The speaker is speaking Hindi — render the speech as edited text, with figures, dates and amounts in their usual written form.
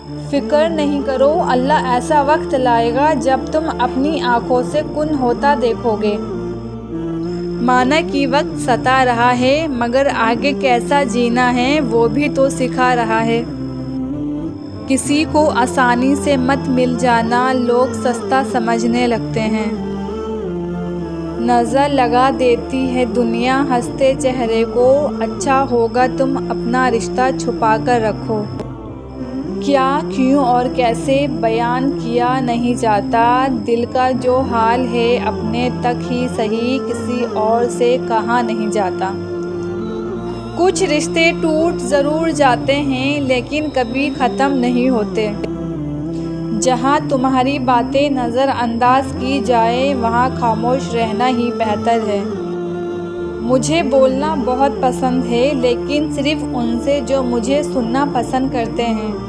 फ़िक्र नहीं करो, अल्लाह ऐसा वक्त लाएगा जब तुम अपनी आँखों से कुन होता देखोगे। माना कि वक्त सता रहा है, मगर आगे कैसा जीना है वो भी तो सिखा रहा है। किसी को आसानी से मत मिल जाना, लोग सस्ता समझने लगते हैं। नज़र लगा देती है दुनिया हंसते चेहरे को, अच्छा होगा तुम अपना रिश्ता छुपा कर रखो। क्या, क्यों और कैसे बयान किया नहीं जाता, दिल का जो हाल है अपने तक ही सही, किसी और से कहा नहीं जाता। कुछ रिश्ते टूट ज़रूर जाते हैं लेकिन कभी ख़त्म नहीं होते। जहाँ तुम्हारी बातें नज़रअंदाज की जाए वहाँ खामोश रहना ही बेहतर है। मुझे बोलना बहुत पसंद है लेकिन सिर्फ़ उनसे जो मुझे सुनना पसंद करते हैं।